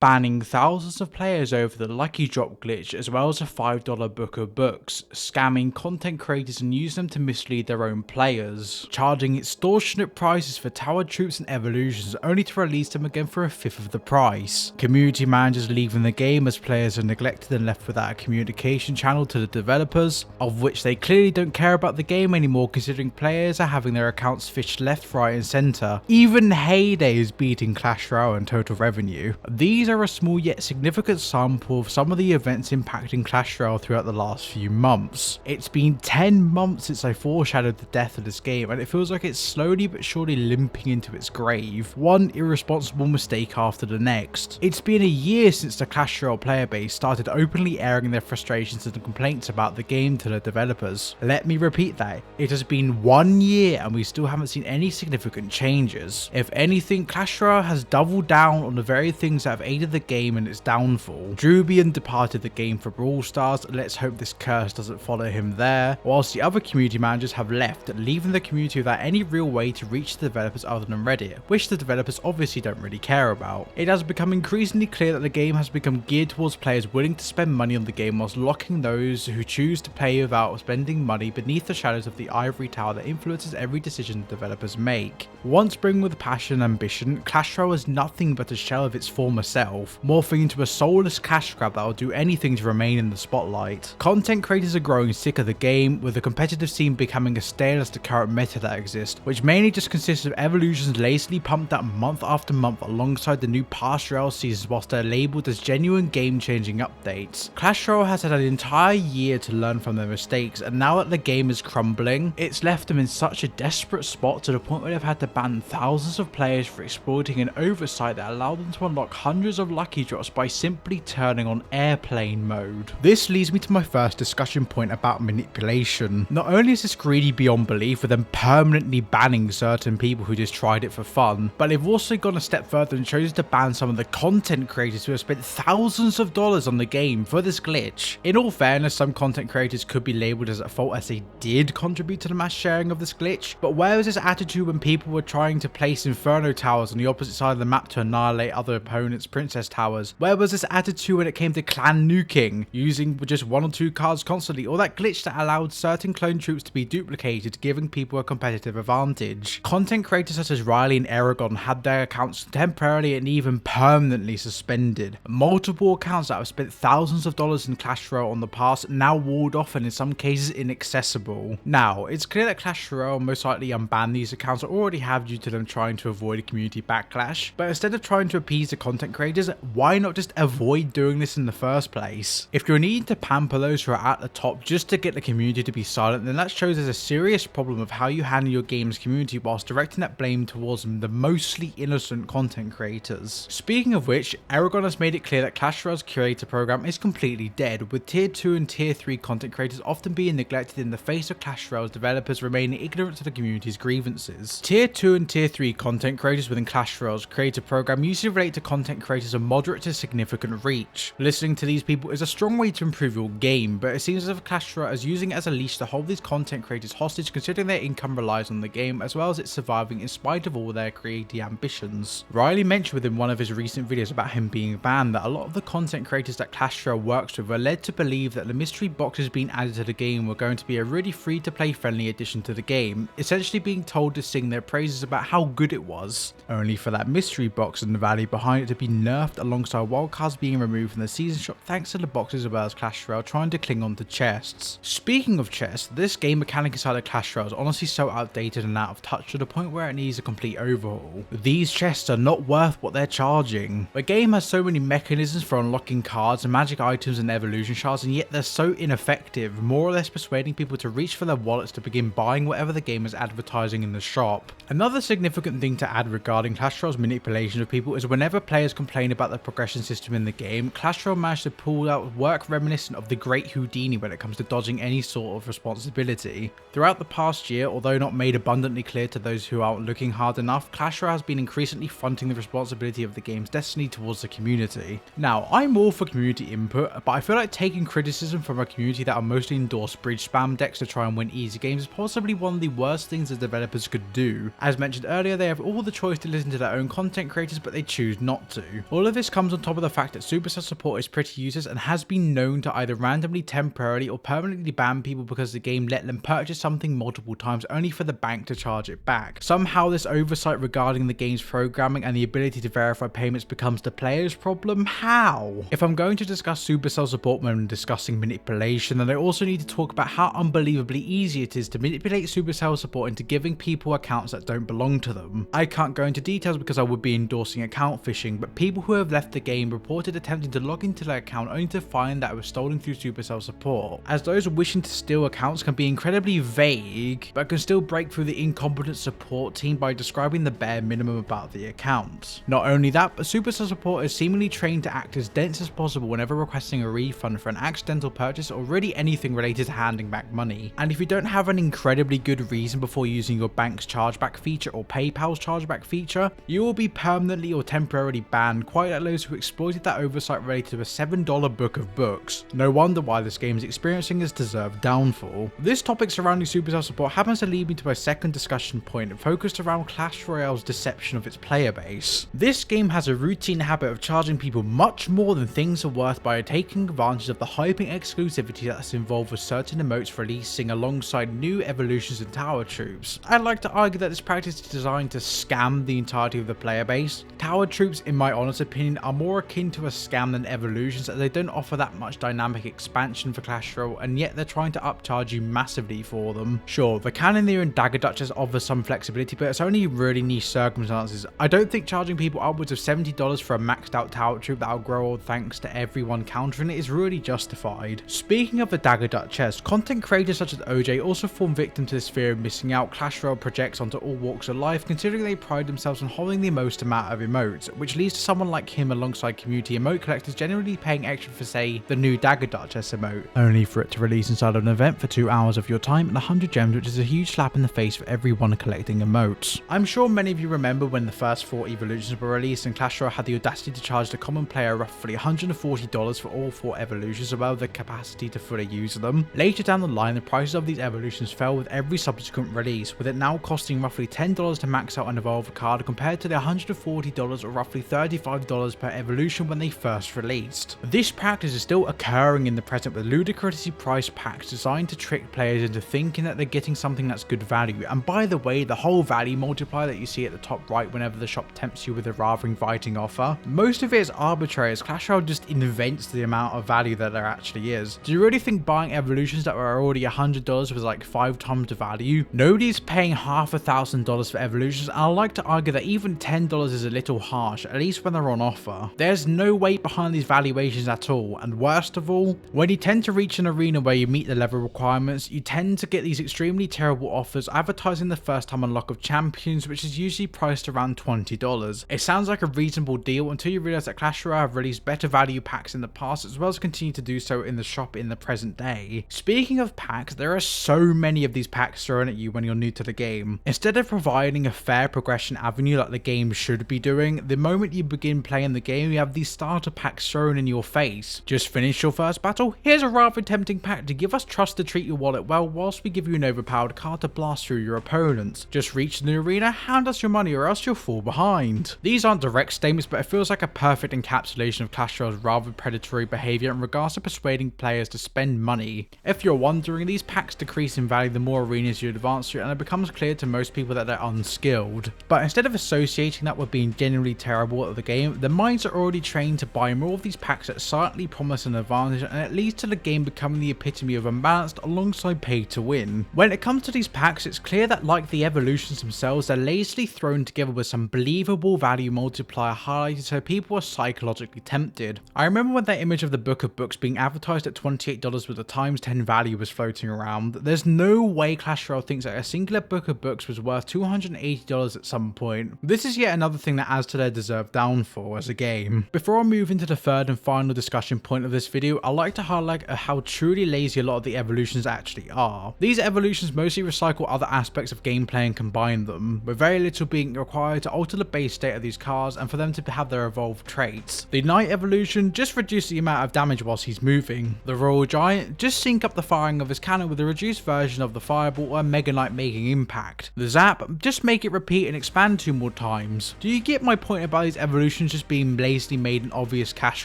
banning thousands of players over the lucky drop glitch as well as a $5 book of books, scamming content creators and using them to mislead their own players, charging extortionate prices for tower troops and evolutions only to release them again for a fifth of the price, community managers leaving the game as players are neglected and left without a communication channel to the developers, of which they clearly don't care about the game anymore considering players are having their accounts fished left, right and centre. Even Heyday is beating Clash Royale in total revenue. These are a small yet significant sample of some of the events impacting Clash Royale throughout the last few months. It's been 10 months since I foreshadowed the death of this game and it feels like it's slowly but surely limping into its grave, one irresponsible mistake after the next. It's been a year since the Clash Royale player base started openly airing their frustrations and complaints about the game to the developers. Let me repeat that, it has been 1 year and we still haven't seen any significant changes. If anything, Clash Royale has doubled down on the very things that have aided the game in its downfall. Drubian departed the game for Brawl Stars, let's hope this curse doesn't follow him there, whilst the other community managers have left, leaving the community without any real way to reach the developers other than Reddit, which the developers obviously don't really care about. It has become increasingly clear that the game has become geared towards players willing to spend money on the game whilst locking those who choose to play without spending money beneath the shadows of the ivory tower that influences every decision the developers make. Once brimming with passion and ambition, Clash Royale is nothing but a shell of its former self, morphing into a soulless cash grab that will do anything to remain in the spotlight. Content creators are growing sick of the game, with the competitive scene becoming as stale as the current meta that exists, which mainly just consists of evolutions lazily pumped out month after month alongside the new past Royale seasons whilst they're labelled as genuine game-changing updates. Clash Royale has had an entire year to learn from their mistakes, and now that the game is crumbling, it's left them in such a desperate spot to the point where they've had to ban thousands of players for exploiting an oversight that allowed them to unlock hundreds of lucky drops by simply turning on airplane mode. This leads me to my first discussion point about manipulation. Not only is this greedy beyond belief with them permanently banning certain people who just tried it for fun, but they've also gone a step further and chosen to ban some of the content creators who have spent thousands of dollars on the game for this glitch. In all fairness, some content creators could be labelled as at fault as they did contribute to the mass sharing of this glitch, but where was this attitude when people were trying to place inferno towers on the opposite side of the map to annihilate other opponents' princess towers? Where was this attitude when it came to clan nuking, using just 1 or 2 cards constantly, or that glitch that allowed certain clone troops to be duplicated, giving people a competitive advantage? Content creators such as Riley and Aragon had their accounts temporarily and even permanently suspended. Multiple accounts that have spent thousands of dollars in Clash Royale on the past now walled off and in some cases inaccessible. Now, it's clear that Clash Royale most likely unbanned these accounts that already have due to them trying to avoid a community backlash, but instead of trying to appease the content creators, why not just avoid doing this in the first place? If you're needing to pamper those who are at the top just to get the community to be silent, then that shows there's a serious problem of how you handle your game's community whilst directing that blame towards the mostly innocent content creators. Speaking of which, Aragon has made it clear that Clash Royale's curator program is completely dead, with tier 2 and tier 3 content creators often being neglected in the face of Clash Royale's developers remaining ignorant to the community's grievances. Tier 2 and tier 3 content creators within Clash Royale's creator program usually relate to content creators of moderate to significant reach. Listening to these people is a strong way to improve your game, but it seems as if Clash Royale is using it as a leash to hold these content creators hostage considering their income relies on the game as well as it surviving in spite of all their creative ambitions. Riley mentioned within one of his recent videos about him being banned that a lot of the content creators that Clash Royale works with were led to believe that the mystery boxes being added to the game were going to be a really free to play friendly addition to the game, essentially being told to sing their praises about how good it was, only for that mystery box and the value behind it to be nerfed alongside wildcards being removed from the season shop thanks to the boxes as well as Clash Royale trying to cling on to chests. Speaking of chests, this game mechanic inside of Clash Royale is honestly so outdated and out of touch to the point where it needs a complete overhaul. These chests are not worth what they're charging. The game has so many mechanisms for unlocking cards and magic items and evolution shards, and yet they're so ineffective, more or less persuading people to reach for their wallets to begin buying whatever the game is advertising in the shop. Another significant thing to add regarding Clash Royale's manipulation of people is whenever players complain about the progression system in the game, Clash Royale managed to pull out work reminiscent of the Great Houdini when it comes to dodging any sort of responsibility. Throughout the past year, although not made abundantly clear to those who aren't looking hard enough, Clash Royale has been increasingly fronting the responsibility of the game's destiny towards the community. Now, I'm all for community input, but I feel like taking criticism from a community that are mostly endorse bridge spam decks to try and win easy games is possibly one of the worst things the developers could do. As mentioned earlier, they have all the choice to listen to their own content creators, but they choose not to. All of this comes on top of the fact that Supercell support is pretty useless and has been known to either randomly, temporarily, or permanently ban people because the game let them purchase something multiple times only for the bank to charge it back. Somehow this oversight regarding the game's programming and the ability to verify payments becomes the player's problem. How? If I'm going to discuss Supercell support when discussing manipulation, then I also need to talk about how unbelievably easy it is to manipulate Supercell support into giving people accounts that don't belong to them. I can't go into details because I would be endorsing account phishing, but people who have left the game reported attempting to log into their account only to find that it was stolen through Supercell support, as those wishing to steal accounts can be incredibly vague, but can still break through the incompetent support team by describing the bare minimum about the account. Not only that, but Supercell support is seemingly trained to act as dense as possible whenever requesting a refund for an accidental purchase or really anything related to handing back money. And if you don't have an incredibly good reason before using your bank's chargeback feature or PayPal's chargeback feature, you will be permanently or temporarily banned, quite like those who exploited that oversight related to a $7 book of books. No wonder why this game is experiencing its deserved downfall. This topic surrounding Supercell support happens to lead me to my second discussion point, focused around Clash Royale's deception of its player base. This game has a routine habit of charging people much more than things are worth by taking advantage of the hyping exclusivity that's involved with certain emotes releasing alongside new evolutions and tower troops. I'd like to argue that this practice is designed to scam the entirety of the player base. Tower troops, in my honest opinion, are more akin to a scam than evolutions, as they don't offer that much dynamic expansion for Clash Royale, and yet they're trying to upcharge you massively for them. Sure, the Cannoneer and Dagger Duchess offer some flexibility, but it's only really niche circumstances. I don't think charging people upwards of $70 for a maxed out tower troop that'll grow old thanks to everyone countering it is really justified. Speaking of the Dagger Duchess, content creators such as OJ also fall victim to this fear of missing out Clash Royale projects onto all walks of life, considering they pride themselves on holding the most amount of emotes, which leads to someone like him alongside community emote collectors generally paying extra for, say, the new Dagger Duchess emote, only for it to release inside of an event for 2 hours of your time and 100 gems, which is a huge slap in the face for everyone collecting emotes. I'm sure many of you remember when the first 4 evolutions were released and Clash Royale had the audacity to charge the common player roughly $140 for all 4 evolutions, as well as the capacity to fully use them. Later down the line, the prices of these evolutions fell with every subsequent release, with it now costing roughly $10 to max out an evolved card compared to the $140 or roughly $35 per evolution when they first released. This practice is still occurring in the present, with ludicrously priced packs designed to trick players into thinking that they're getting something that's good value. And by the way, the whole value multiplier that you see at the top right whenever the shop tempts you with a rather inviting offer, most of it is arbitrary, as Clash Royale just invents the amount of value that there actually is. Do you really think buying evolutions that were already $100 was like 5 times the value? Nobody's paying half $1,000 for evolutions, and I like to argue that even $10 is a little harsh, at least when they're on offer. There's no weight behind these valuations at all, and worst of all, when you tend to reach an arena where you meet the level requirements, you tend to get these extremely terrible offers advertising the first time unlock of champions, which is usually priced around $20. It sounds like a reasonable deal until you realise that Clash Royale have released better value packs in the past, as well as continue to do so in the shop in the present day. Speaking of packs, there are so many of these packs thrown at you when you're new to the game. Instead of providing a fair progression avenue like the game should be doing, the moment you begin playing the game, you have these starter packs thrown in your face. Just finished your first battle? Here's a rather tempting pack to give us trust to treat your wallet well, whilst we give you an overpowered card to blast through your opponents. Just reach the arena, hand us your money or else you'll fall behind. These aren't direct statements, but it feels like a perfect encapsulation of Clash Royale's rather predatory behaviour in regards to persuading players to spend money. If you're wondering, these packs decrease in value the more arenas you advance through, and it becomes clear to most people that they're unskilled. But instead of associating that with being genuinely terrible at the game, their minds are already trained to buy more of these packs that silently promise an advantage, and it leads to the game becoming the epitome of unbalanced alongside pay to win. When it comes to these packs, it's clear that like the evolutions themselves, they're lazily thrown together with some believable value multiplier highlighted so people are psychologically tempted. I remember when that image of the book of books being advertised at $28 with the times 10 value was floating around. There's no way Clash Royale thinks that a singular book of books was worth $280 at some point. This is yet another thing that adds to their deserved downfall as a game. Before I move into the third and final discussion point of this video, I'd like to highlight how truly lazy a lot of the evolutions actually are. These evolutions mostly recycle other aspects of gameplay and combine them, with very little being required to alter the base state of these cards and for them to have their evolved traits. The Knight evolution just reduces the amount of damage whilst he's moving. The Royal Giant just sync up the firing of his cannon with a reduced version of the Fireball or Mega Knight making impact. The Zap just make it repeat and expand 2 more times. Do you get my point about these evolutions solutions just being lazily made in obvious cash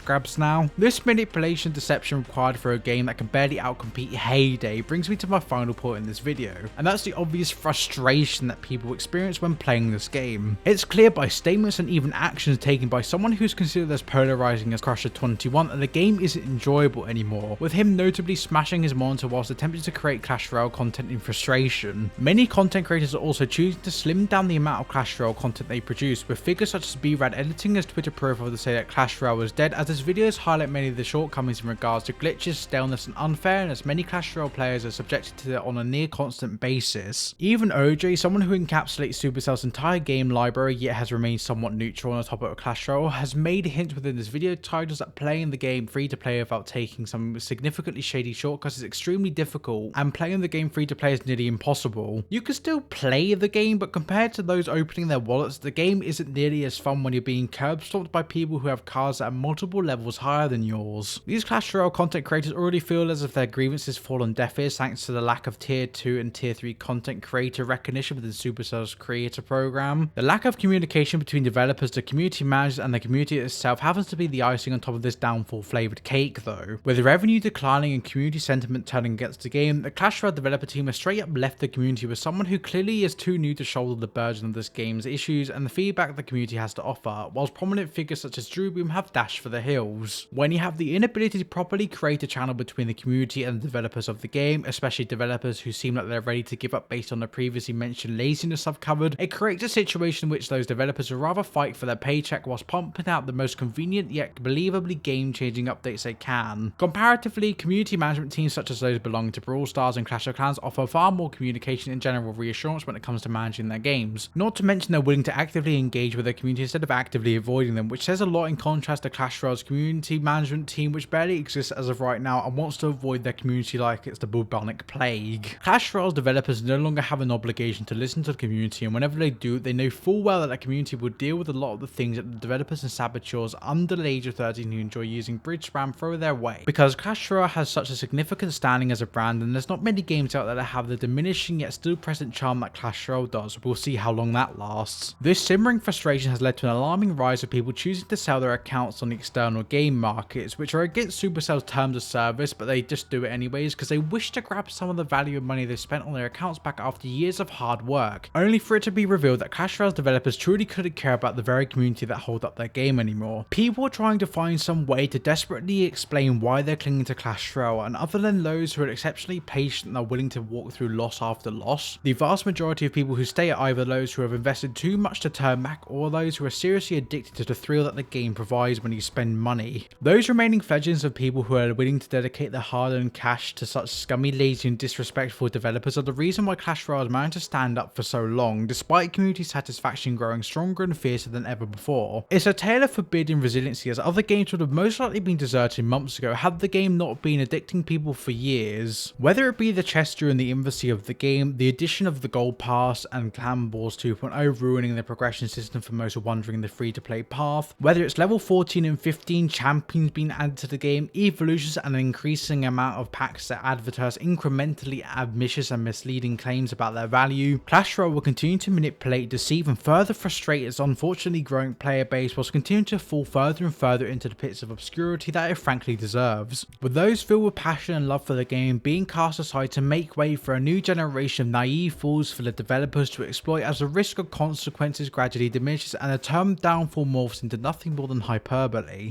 grabs now. This manipulation and deception required for a game that can barely outcompete Heyday brings me to my final point in this video, and that's the obvious frustration that people experience when playing this game. It's clear by statements and even actions taken by someone who's considered as polarizing as Crusher21 that the game isn't enjoyable anymore, with him notably smashing his monitor whilst attempting to create Clash Royale content in frustration. Many content creators are also choosing to slim down the amount of Clash Royale content they produce, with figures such as B-Rad editing his Twitter profile to say that Clash Royale was dead, as his videos highlight many of the shortcomings in regards to glitches, staleness and unfairness many Clash Royale players are subjected to on a near constant basis. Even OJ, someone who encapsulates Supercell's entire game library yet has remained somewhat neutral on the topic of Clash Royale, has made hints within his video titles that playing the game free to play without taking some significantly shady shortcuts is extremely difficult, and playing the game free to play is nearly impossible. You can still play the game, but compared to those opening their wallets, the game isn't nearly as fun when you're being curb stomped by people who have cars that are multiple levels higher than yours. These Clash Royale content creators already feel as if their grievances fall on deaf ears thanks to the lack of tier 2 and tier 3 content creator recognition within Supercell's creator program. The lack of communication between developers, the community managers and the community itself happens to be the icing on top of this downfall flavoured cake though. With revenue declining and community sentiment turning against the game, the Clash Royale developer team has straight up left the community with someone who clearly is too new to shoulder the burden of this game's issues and the feedback the community has to offer, whilst prominent figures such as Drewboom have dashed for the hills. When you have the inability to properly create a channel between the community and the developers of the game, especially developers who seem like they're ready to give up based on the previously mentioned laziness I've covered, it creates a situation in which those developers would rather fight for their paycheck whilst pumping out the most convenient yet believably game-changing updates they can. Comparatively, community management teams such as those belonging to Brawl Stars and Clash of Clans offer far more communication and general reassurance when it comes to managing their games. Not to mention they're willing to actively engage with their community instead of actively avoiding them, which says a lot in contrast to Clash Royale's community management team, which barely exists as of right now and wants to avoid their community like it's the bubonic plague. Clash Royale's developers no longer have an obligation to listen to the community, and whenever they do, they know full well that the community will deal with a lot of the things that the developers and saboteurs under the age of 13 who enjoy using bridge spam throw their way. Because Clash Royale has such a significant standing as a brand, and there's not many games out there that have the diminishing yet still present charm that Clash Royale does. We'll see how long that lasts. This simmering frustration has led to an alarming rise of people choosing to sell their accounts on the external game markets, which are against Supercell's terms of service, but they just do it anyways because they wish to grab some of the value of money they spent on their accounts back after years of hard work, only for it to be revealed that Clash Royale's developers truly couldn't care about the very community that hold up their game anymore. People are trying to find some way to desperately explain why they're clinging to Clash Royale, and other than those who are exceptionally patient and are willing to walk through loss after loss, the vast majority of people who stay are either those who have invested too much to turn back or those who are seriously addicted to the thrill that the game provides when you spend money. Those remaining fledglings of people who are willing to dedicate their hard-earned cash to such scummy, lazy and disrespectful developers are the reason why Clash Royale has managed to stand up for so long, despite community satisfaction growing stronger and fiercer than ever before. It's a tale of forbidden resiliency, as other games would have most likely been deserted months ago had the game not been addicting people for years. Whether it be the chest during the infancy of the game, the addition of the Gold Pass and Clan Wars 2.0 ruining the progression system for most wandering the free-to-play path, whether it's level 14 and 15 champions being added to the game, evolutions and an increasing amount of packs that advertise incrementally ambitious and misleading claims about their value, Clash Royale will continue to manipulate, deceive and further frustrate its unfortunately growing player base whilst continuing to fall further and further into the pits of obscurity that it frankly deserves, with those filled with passion and love for the game being cast aside to make way for a new generation of naive fools for the developers to exploit as the risk of consequences gradually diminishes and the term downfall morphs into nothing more than hyperbole.